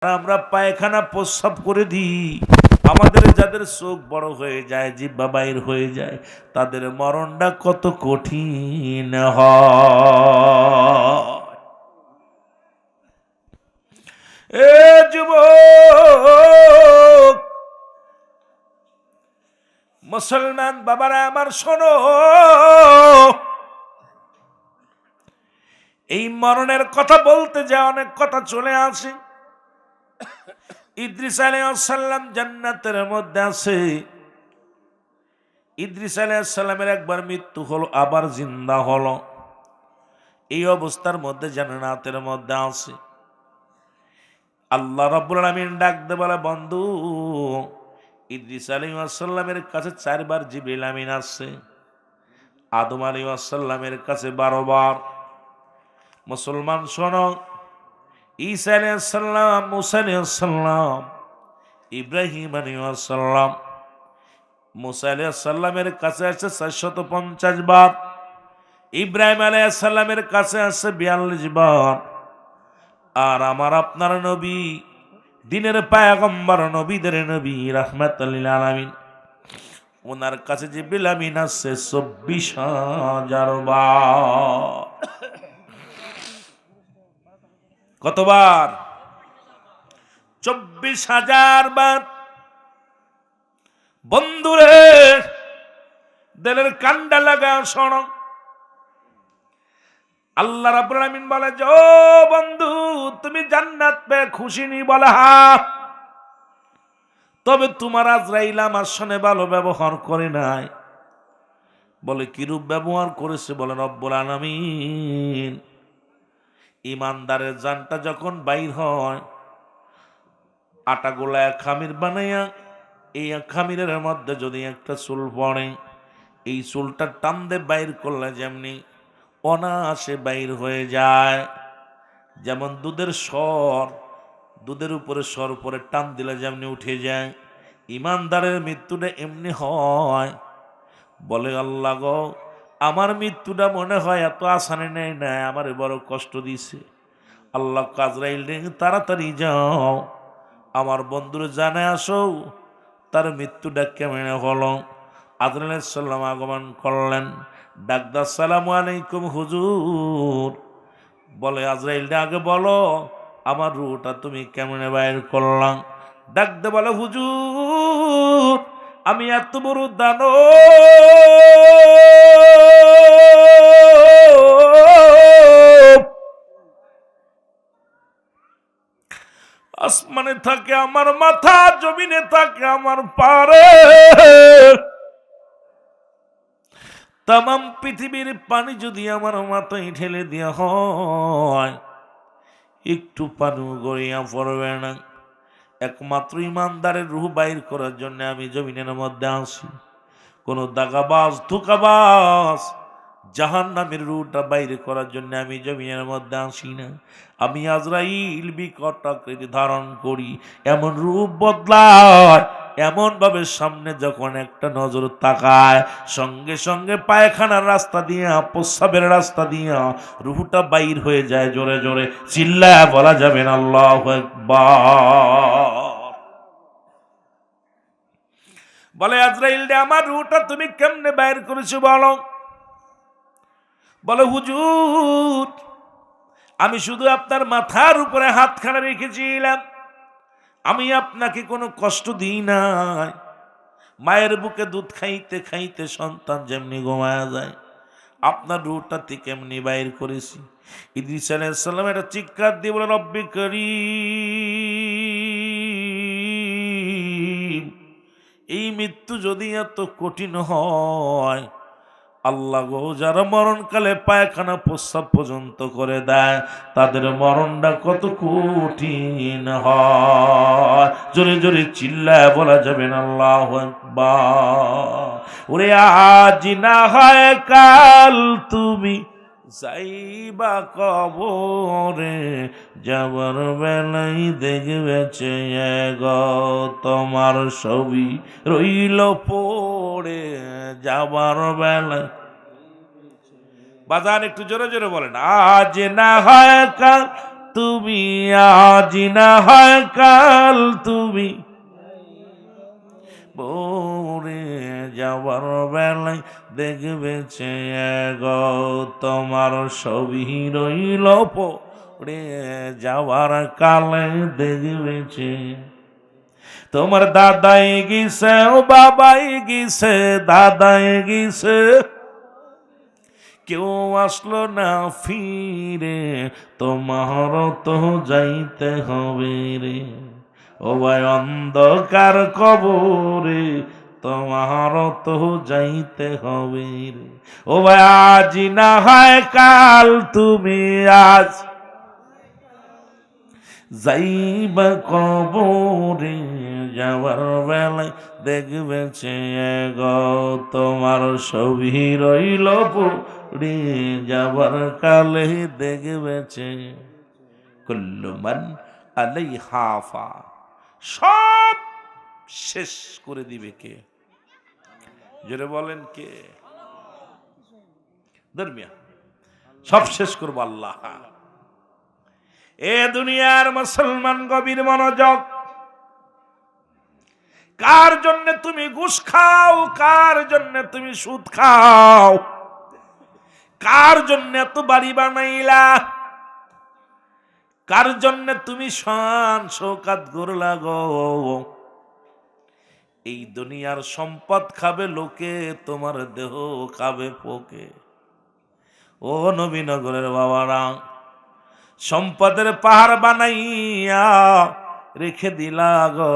আমরা পায়খানা প্রস্রাব করে দিই। আমাদের যাদের চোখ বড় হয়ে যায়, জিহ্বা বাইর হয়ে যায়, তাদের মরণটা কত কঠিন হয়। এ যুবক মুসলমান বাবারা আমার, শোনো, এই মরণের কথা বলতে যা অনেক কথা চলে আসে। ইদ্রিস আলাইহিস সালাম জান্নাতের মধ্যে আছে। ইদ্রিস আলাইহিস সালামের একবার মৃত্যু হলো, আবার জিন্দা হলো। এই অবস্থার মধ্যে জান্নাতের মধ্যে আছে। আল্লাহ রাব্বুল আলামিন ডাক দে বলে, বন্ধু, ইদ্রিস আলাইহিস সালামের কাছে 4 বার জিবরিল আমিন আসছে, আদম আলাইহিস সালামের কাছে 12 বার। মুসলমান শোনো, ঈসা আলাইহিস সালাম, মুসা আলাইহিস সালাম, ইব্রাহিম আলাইহিস সালাম, মুসা আলাইহিস সালামের কাছে আছে 450 বার, ইব্রাহিম আলাইহিস সালামের কাছে আছে 42 বার। আর আমার আপনার নবী, দিনের পয়গম্বর, নবীদের নবী, রাহমাতুল লিল আলামিন, ওনার কাছে জিবরিল আমিন আছে 24,000 বার। কতবার? 24,000 বার। বন্ধুরে, দিলের কান্ডা লাগা শোনো, আল্লাহ রাব্বুল আলামিন বলে যে, ও বন্ধু, তুমি জান্নাত পেয়ে খুশি নি? বলে হ্যাঁ। তবে তোমার আজরাইল আমার সঙ্গে ভালো ব্যবহার করে নাই। বলে কিরূপ ব্যবহার করেছে? বলে রব্বুল আলামিন ইমানদারের জানটা যখন বাইর হয়, আটা গোলায় খামির বানাইয়া, এই খামিরের মধ্যে যদি একটা চুল পড়ে, এই চুলটা টান দিয়ে বাইর করলে যেমনি অনায়াসে বাইর হয়ে যায়। যেমন দুধের স্বর, দুধের উপরে স্বর পরে টান দিলে যেমনি উঠে যায়, ইমানদারের মৃত্যুটা এমনি হয়। বলে আল্লাহ গো, আমার মৃত্যুটা মনে হয় এত আসানে নেই না, আমার বড় কষ্ট দিছে। আল্লাহ আজরাইল রে, তাড়াতাড়ি যাও, আমার বন্ধুর জানে আসো, তার মৃত্যুটা কেমন হলো। আজরাইল আলাইহিস সালাম আগমন করলেন, ডাকদা, আসসালামু আলাইকুম হুজুর। বলে আজরাইল আগে বলো, আমার রূহটা তুমি কেমনে বাইর করলাম? ডাকতে বলে, হুজুর, আমি এত বড় দানব, আসমানে থাকে আমার মাথা, জমিনে থাকে আমার পারে, তামাম পৃথিবীর পানি যদি আমার মাথায় ঢেলে দেওয়া হয়, একটু পানি গড়িয়া পড়বে না। একমাত্র ইমানদারের রূহ বাইর করার জন্য আমি জমিনের মধ্যে আসি। কোন দাগাবাজ, ধোঁকাবাজ, জাহান্নামের রূহটা বাইরে করার জন্য আমি জমিনের মধ্যে আসি না। আমি আজরাইল বিকট আকৃতি ধারণ করি, এমন রূপ বদলায়, এমন ভাবে সামনে যখন একটা নজর তাকায়, সঙ্গে সঙ্গে পায়খানার রাস্তা দিয়া, প্রস্রাবের রাস্তা দিয়া রূহটা বাইর হয়ে যায়। জোরে জোরে চিল্লায়া বলা যাবে না আল্লাহু আকবার। বলে আজরাইল রে, আমার রূহটা তুমি কেমনে বাইর করেছো বলো? বলে হুজুর, আমি শুধু আপনার মাথার উপরে হাতখানা রেখেছিলাম, আমি আপনাকে কোনো কষ্ট দিই নাই। মায়ের বুকে দুধ খাইতে খাইতে সন্তান যেমনি ঘুমায়া যায়, আপনার রূহটা থেকে এমনি বাইর করেছি। ইদ্রিস আলাইহিস সালাম একটা চিৎকার দিয়ে বলে, রব্বি করিম, এই মৃত্যু যদি এত কঠিন হয়, আল্লাহ গো, যারা মরণকালে পায়খানা প্রস্রাব পর্যন্ত করে দেয়, তাদের মরণটা কত কঠিন হয়। জোরে জোরে চিল্লায় বলা যাবে না আল্লাহু আকবার। ওরে আজ না হয় কাল তুমি যাইবা কবরে, যাবার বেলাই দেখবে চেয়ে গো, তোমার ছবি রইল পড়ে, যাবার বেলায়। বাজান একটু জোরে জোরে বলেন, আজ না হয় কাল তুমি আজ না হয় কাল তুমি পরে যাবার বেলায় দেখবে গো তোমার ছবি রইল পড়ে যাওয়ার কালে দেখবে তোমার দাদাই গিয়েছে ও বাবাই গিয়েছে দাদাই গিয়েছে কেউ আসলো না ফিরে তোমার তো যাইতে হবে রে ও ভাই অন্ধকার কবরে তোমার তো যাইতে হবে রে ও ভাই আজ না হয় কাল তুমি আজ যাইবা কবরে যাবার বেলায় দেখবে গো তোমার ছবি রইল পড়ে যাবার কালে দেখবে কুল্লু মান আলাইহা ফান সব শেষ করে দিবে কে জোরে বলেন কে ধর্মিয়া সব শেষ করবো আল্লাহ এ দুনিয়ার মুসলমান গভীর মনোযোগ কার জন্য তুমি ঘুষ খাও কার জন্য তুমি সুদ খাও কার জন্য এত বাড়ি বানাইলা কার জন্য তুমি শান শৌকাত গড়লা গো এই দুনিয়ার সম্পদ খাবে লোকে তোমার দেহ খাবে পোকে ও নবীনগরের বাবারা সম্পদের পাহাড় বানাইয়া রেখে দিলা গো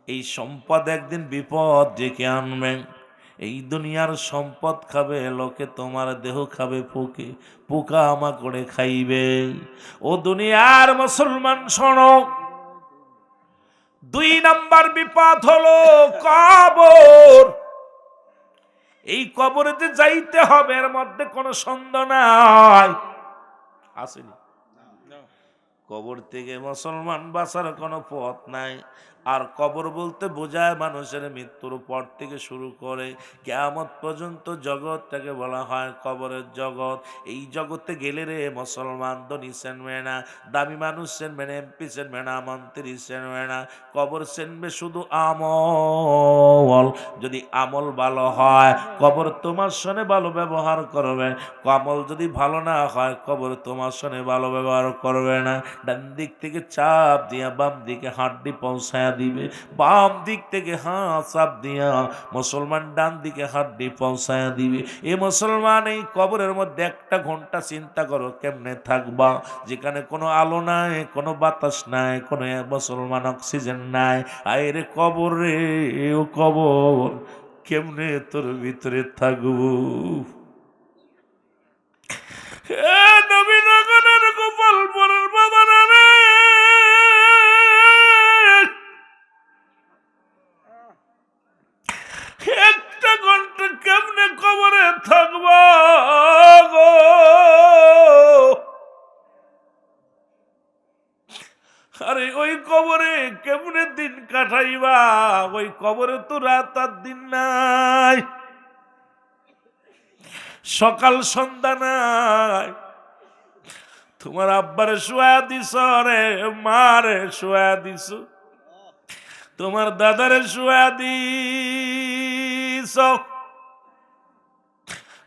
এই সম্পদ একদিন বিপদ ডেকে আনবে এই দুনিয়ার সম্পদ খাবে লোকে তোমার দেহ খাবে পোকে পোকা আমা করে খাইবে ও দুনিয়ার মুসলমান শোনো 2 নাম্বার বিপদ হলো কবর এই কবরেতে যাইতে হবে এর মধ্যে কোনো সন্দেহ নাই আসেনি কবর থেকে মুসলমান বাঁচার কোনো পথ নাই আর কবর বলতে বোঝায় মানুষের মৃত্যুর পর থেকে শুরু করে কিয়ামত পর্যন্ত জগৎটাকে বলা হয় কবরের জগৎ এই জগতে গেলে রে মুসলমান ধনী চেনবে না দামি মানুষ চেনবে না এমপি চেনবে না মন্ত্রী চেনবে না কবর চেনবে শুধু আমল যদি আমল ভালো হয় কবর তোমার সঙ্গে ভালো ব্যবহার করবে আমল যদি ভালো না হয় কবর তোমার সঙ্গে ভালো ব্যবহার করবে না ডান দিক থেকে চাপ দিয়া বাম দিকে হাড্ডি পৌঁছায়া দিবে বাম দিক থেকে চাপ দিয়া মুসলমান ডান দিকে হাড্ডি পৌঁছায়া দিবে এ মুসলমান এই কবরের মধ্যে 1 ঘন্টা চিন্তা করো কেমনে থাকবা যেখানে কোনো আলো নাই কোনো বাতাস নাই কোনো মুসলমান অক্সিজেন নাই আরে কবর রে ও কবর কেমনে তোর ভিতরে থাকবো নবীনগরের গোপালপুরের বাবারা রে একটা ঘন্টা কেমনে কবরে থাকবো গো আরে ওই কবরে কেমনে দিন কাটাইবা ওই কবরে তো রাত আর দিন নাই সকাল সন্ধ্যা নাই তোমার আব্বারে শোয়া দিছ রে মারে শোয়া দিছ তোমার দাদারে শোয়া দিছ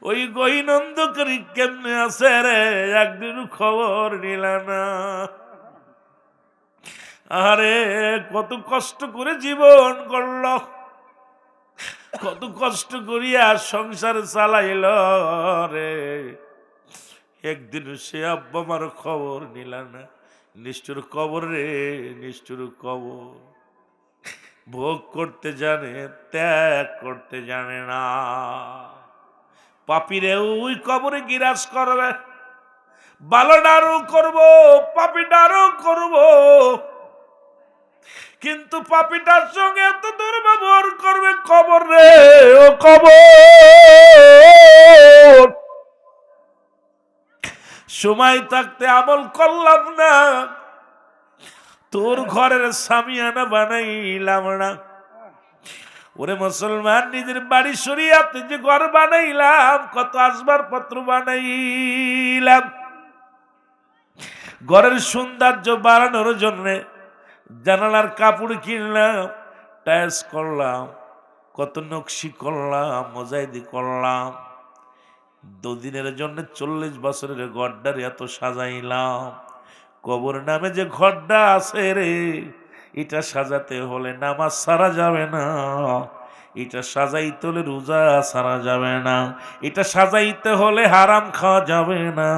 ওই গহিনন্দ করি কেমনে আছে রে একদিন খবর নিল না আরে কত কষ্ট করে জীবন করল কত কষ্ট করিয়া সংসার চালাইল রে একদিন সে আব্বা মার খবর নিল না নিষ্ঠুর কবর রে নিষ্ঠুর কবর ভোগ করতে জানে ত্যাগ করতে জানে না পাপীরে ওই কবরে গিরাজ করবে ভালোটারও করব পাপীটারও করব কিন্তু পাপীটার সঙ্গে এত দুর্ব্যবহার করবে কবর রে ও কবর সময় থাকতে আমল করলাম না তোর ঘরের সামিয়ানা বানাইলাম না ওরে মুসলমান নিজের বাড়ি শরিয়াতে যে ঘর বানাইলাম কত আসবাবপত্র বানাইলাম ঘরের সৌন্দর্য বাড়ানোর জন্যে জানালার কাপড় কিনলাম, টাইলস করলাম, কত নকশি করলাম, মোজাইদি করলাম। দুদিনের জন্য 40 বছরের ঘরটার এত সাজাইলাম। কবর নামে যে ঘরটা আছে রে, এটা সাজাতে হলে নামাজ সারা যাবে না, এটা সাজাইতে হলে রোজা সারা যাবে না, এটা সাজাইতে হলে হারাম খাওয়া যাবে না,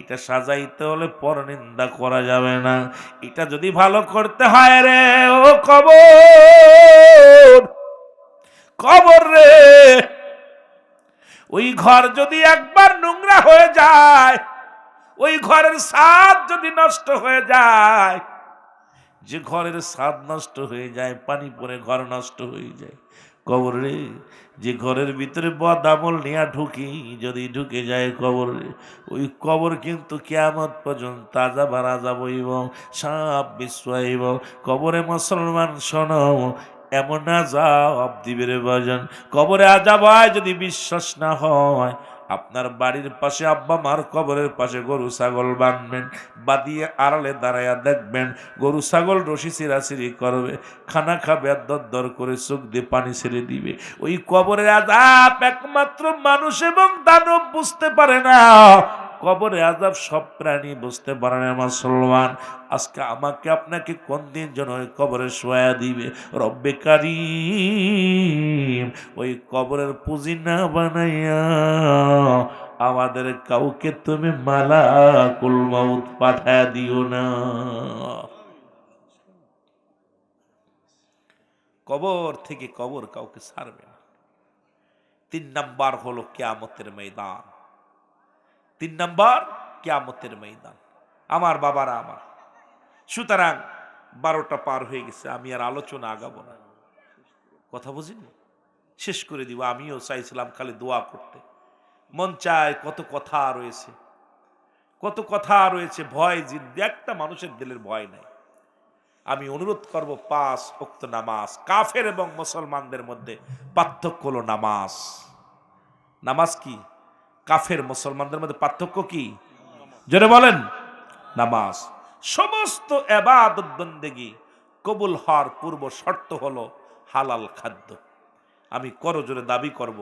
এটা সাজাইতে হলে পরনিন্দা করা যাবে না। এটা যদি ভালো করতে হয় রে ও কবর, কবর রে, ওই ঘর যদি একবার নোংরা হয়ে যায়, ওই ঘরের ছাদ যদি নষ্ট হয়ে যায়, যে ঘরের ছাদ নষ্ট হয়ে যায়, পানি পড়ে ঘর নষ্ট হয়ে যায়, কবরে যে ঘরের ভিতরে বদ আমল নিয়ে ঢুকি যদি ঢুকে যায় কবরে, ওই কবর কিন্তু কিয়ামত পর্যন্ত তাজা ভাড়া যাবইব, সাপ বিশ্বইব। কবরে মুসলমান শোনো, এমন আযাব দিবে রে বাজান, কবরে আযাব হয় যদি বিশ্বাস না হয়, আপনার বাড়ির পাশে আব্বা মার কবরের পাশে গরু ছাগল বাঁধবেন, বাঁধিয়ে আড়ালে দাঁড়াইয়া দেখবেন গরু ছাগল রশি চিরাচিরি করবে, খানা খাবে, দর করে চোখ দিয়ে পানি ছেড়ে দিবে। ওই কবরের আযাব একমাত্র মানুষ এবং দানব বুঝতে পারে না, কবরের আযাব সব প্রাণী বুঝতে পারে না। মুসলমান, আজকে আমাকে আপনাকে কোন দিন যেন ওই কবরে শোয়া দিবে, রব্বে কারীম ওই কবরের পুঁজি না বানাইয়া আমাদের কাউকে তুমি মালাকুল মউত পাঠায় দিও না। কবর থেকে কবর কাউকে ছাড়বে না। 3 নাম্বার হলো কিয়ামতের ময়দান। 3 নাম্বার কিয়ামতের ময়দান। আমার বাবারা আমার, সুতরাং 12টা পার হয়ে গেছে, আমি আর আলোচনা আগাবো না। কথা বুঝিনি, শেষ করে দিব। আমিও চাইছিলাম খালি দোয়া করতে, মন চায় কত কথা রয়েছে, কত কথা রয়েছে। ভয় জিদ্দি, একটা মানুষের দিলের ভয় নাই। আমি অনুরোধ করব 5 ওয়াক্ত নামাজ। কাফের এবং মুসলমানদের মধ্যে পার্থক্য হলো নামাজ। নামাজ কি? কাফের মুসলমানদের মধ্যে পার্থক্য কি? জোরে বলেন। নামাজ। সমস্ত ইবাদত বন্দেগী কবুল হওয়ার পূর্ব শর্ত হলো হালাল খাদ্য। আমি করজোরে দাবি করব,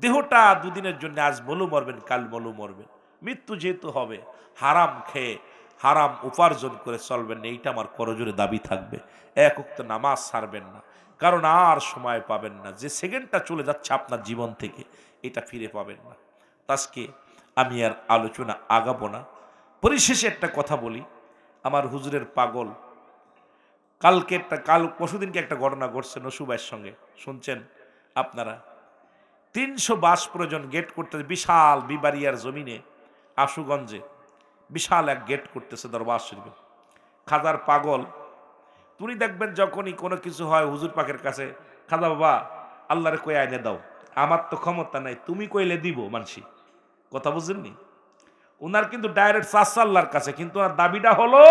দেহটা দুদিনের জন্য আজ মলু মরবেন, কাল মলু মরবেন, মৃত্যু যেহেতু হবে, হারাম খেয়ে হারাম উপার্জন করে চলবেন না, এইটা আমার করজোরে দাবি থাকবে। 1 ওয়াক্ত নামাজ ছাড়বেন না, কারণ আর সময় পাবেন না। যে সেকেন্ডটা চলে যাচ্ছে আপনার জীবন থেকে, এটা ফিরে পাবেন না। আজকে আমি আর আলোচনা আগাবো না। পরিশেষে একটা কথা বলি, আমার হুজুরের পাগল পরশুদিনকে একটা ঘটনা ঘটছে নসুবাইয়ের সঙ্গে, শুনছেন আপনারা। 300 প্রয়োজন গেট করতে, বিশাল বিবারিয়ার জমিনে আশুগঞ্জে বিশাল এক গেট করতেছে দরবার শরীফে। খাজার পাগল, তুমি দেখবেন যখনই কোনো কিছু হয় হুজুর পাকের কাছে, খাজা বাবা আল্লাহরে কই আইনে দাও, আমার তো ক্ষমতা নাই, তুমি কইলে দিব মানসি। কথা বুঝেননি? উনার কিন্তু ডাইরেক্ট চাচা আল্লাহর কাছে, কিন্তু ওনার দাবিটা হলো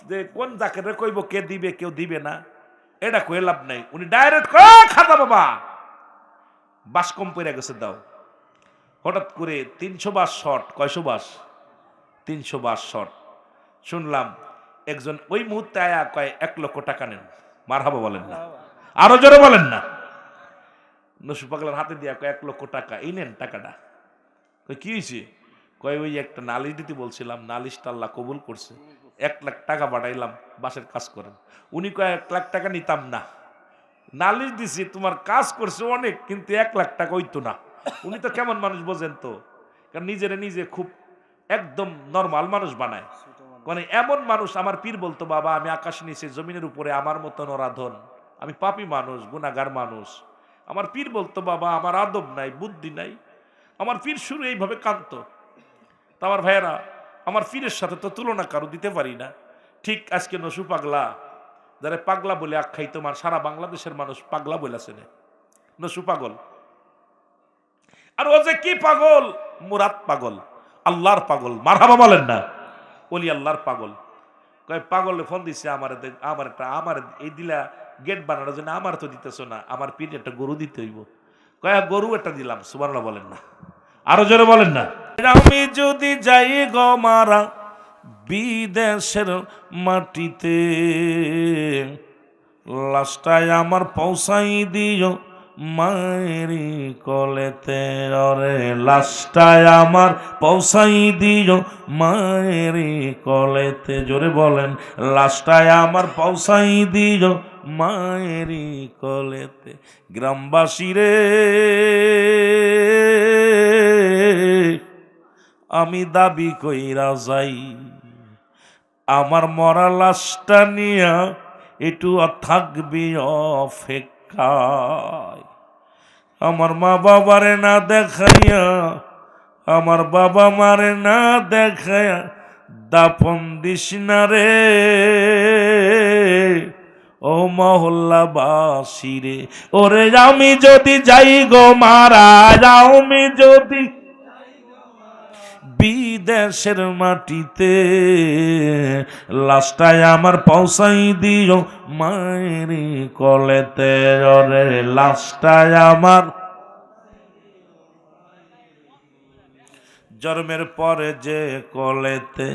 যে কোন জাকেরে কইব, কে দিবে কেউ দিবে না, এটা কই লাভ নাই। উনি ডাইরেক্ট খাজা বাবা বাস কম পড়ে গেছে দাও। হঠাৎ করে 300 বাস শর্ট, কয়শো বাস? 300 বাস শর্ট। শুনলাম একজন ওই মুহূর্তে আয়া কয় 1 লক্ষ টাকা নেন। মারহাবা বলেন না, আরো জোরে বলেন না। নসু পাগলার হাতে দিয়া কয় 1 লক্ষ টাকা, এই নেন টাকাটা। কই কি হয়েছে? কয় ওই একটা নালিশ দিতে বলছিলাম, নালিশটা আল্লাহ কবুল করছে, 1 লাখ টাকা পাঠাইলাম, বাসের কাজ করেন। উনি কয় 1 লাখ টাকা নিতাম না, নালিশ দিছি, তোমার কাজ করছে অনেক, কিন্তু 1 লাখ টাকা হইতো না। উনি তো কেমন মানুষ বোঝেন তো, কারণ নিজেরে নিজে খুব একদম নরমাল মানুষ বানায়। মানে এমন মানুষ, আমার পীর বলতো বাবা আমি আকাশ নিচে জমিনের উপরে আমার মতো নরাধন, আমি পাপী মানুষ, গুনাহগার মানুষ। আমার পীর বলতো বাবা আমার আদব নাই, বুদ্ধি নাই। আমার পীর শুরু এইভাবে কাঁদতো। তা আমার ভাইয়েরা, আমার পীরের সাথে তো তুলনা কারো দিতে পারি না। ঠিক আজকে নসু পাগলা, যারা পাগলা বলে আখ্যায়িত, সারা বাংলাদেশের মানুষ পাগলা বলেছে নসু পাগল। আর ও যে কি পাগল, মুরাদ পাগল, আল্লাহর পাগল। মারহাবা বলেন না, ওলি আল্লাহর পাগল। কয় পাগলে ফোন দিছে আমার এই দিলা গেট বানানোর জন্য, আমার তো দিতেছ না, আমার পীর একটা গরু দিতে হইব। কয় গরু একটা দিলাম। সুবহানাল্লাহ বলেন না, আরো জোরে বলেন না। আমি যদি যাই গো মারা, বিদেশের মাটিতে, লাশটায় আমার পৌঁছাই দিও মায়েরি কলেতে। অরে লাশটায় আমার পৌঁছাই দিও মায়েরি কলেতে। জোরে বলেন, লাশটায় আমার পৌঁছাই দিও মায়েরি কলেতে। গ্রামবাসী রে, আমি দাবি কইরা যাই, আমার মরা লাশটা নিয়া একটু থাকবি অপেক্ষায়। আমার মা বাবারে না দেখাইয়া, আমার বাবা মারে না দেখাইয়া দাপন দিস না রে ও মহল্লাবাসী রে। ওরে আমি যদি যাই গো মারা, আমি যদি বিদেশের মাটিতে, লাশটায় আমার পৌঁছাই দিও মায়েরি কলেতে। ওরে লাশটায় আমার জন্মের পরে যে কলেতে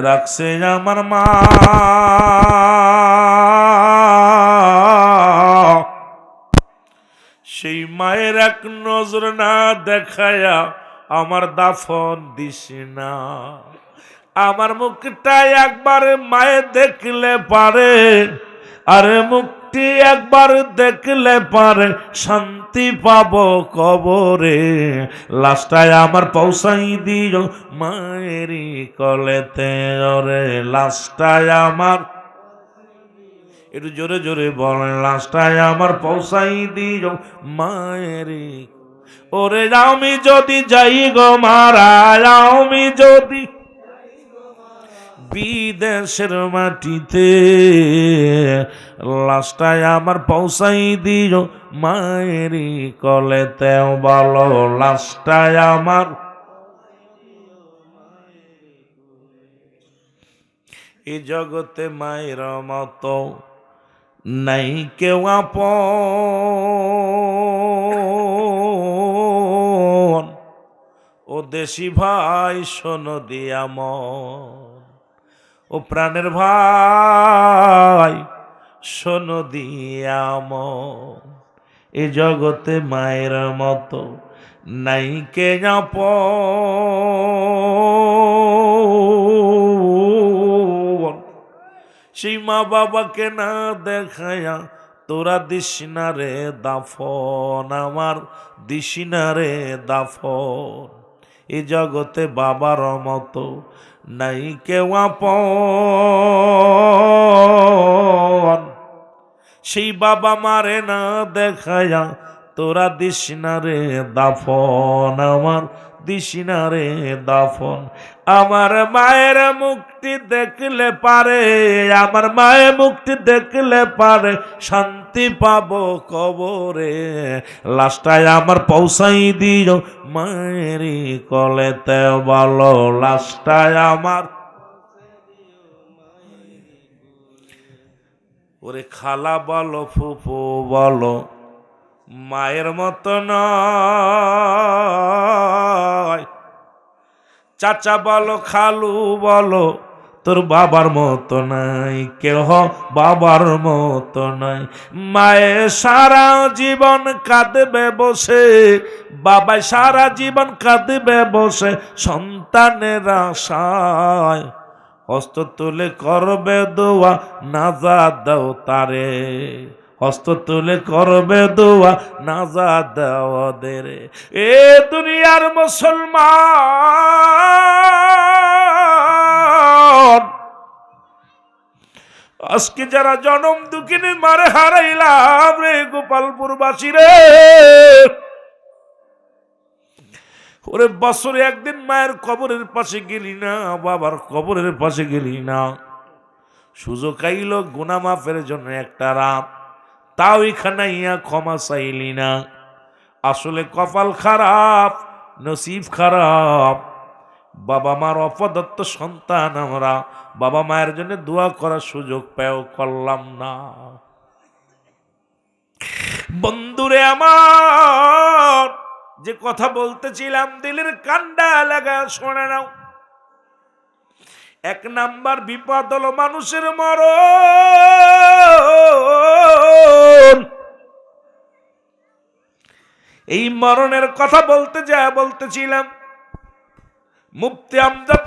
রাখছে আমার মা, সেই মায়ের এক নজর না দেখায়া আমার দাফন দিস না। আমার মুখটা একবার মায়ে দেখলে পারে, আরে মুখটি একবার দেখলে পারে শান্তি পাবো কবরে। লাশটায় আমার পৌঁছাই দিও মায়েরি কলেতে। ওরে লাশটায় আমার, একটু জোরে জোরে বলেন, লাশটায় আমার পৌঁছাই দিও মায়েরি। ওরে আমি যদি যাই গো মারা, আমি যদি বিদেশের মাটিতে, লাশটায় আমার পৌঁছাই দিও মায়েরি কলেতে। বলো লাশটায় আমার, এই জগতে মায়ের মতো নাই কেউ আপন। ও দেশি ভাই শোনো দিয়া মন, ও প্রাণের ভাই শোনো দিয়া মন, এ জগতে মায়ের মতো নাই কে আপন। সেই মা বাবাকে না দেখায়া তোরা দিস না রে দাফন, আমার দিস না রে দাফন। এ জগতে বাবার মতো নাই কেউ আপন। সেই বাবা মারে না দেখায়া তোরা দিস না রে দাফন, আমার দিস না রে দাফন। আমার মায়ের মুক্তি দেখলে পারে, আমার মায়ের মুক্তি দেখলে পারে শান্তি পাবো কবরে। লাশটায় আমার পৌঁছাই দিও মায়েরি কলেতে। বলো লাশটায় আমার, ওরে খালা বলো ফুফু বলো মায়ের মতো নয়, চাচা বলো খালু বলো তোর বাবার মতো নাই, কেহ বাবার মতো নাই। মায়ে সারা জীবন কাঁদবে বসে, বাবাই সারা জীবন কাঁদবে বসে সন্তানের আশায়। হস্ত তুলে করবে দোয়া নাজাত দাও তারে, হস্ত তুলে করবে দোয়া নাজাত দাও দেরে। এ দুনিয়ার মুসলমান, আজকে যারা জনম দুঃখিনী মারে হারাইলাম রে গোপালপুরবাসী রে, ওরে বছরে একদিন মায়ের কবরের পাশে গেলি না, বাবার কবরের পাশে গেলি না, সুযোগ আইল গুনাহ মাফের জন্য একটা রাত, তাও এখানে ইয়া ক্ষমা চাইলি না। আসলে কপাল খারাপ, নসিব খারাপ। বাবা মার অপদত্ত সন্তান আমরা, বাবা মায়ের জন্য দোয়া করার সুযোগ পেও করলাম না। বন্ধুরে আমার, যে কথা বলতেছিলাম দিলের কান্ডা লাগা শোনে নাও। এক নাম্বার বিপদ হলো মানুষের মরণ। এই মরণের কথা বলতে যা বলতেছিলাম, মুফতি আমজাদ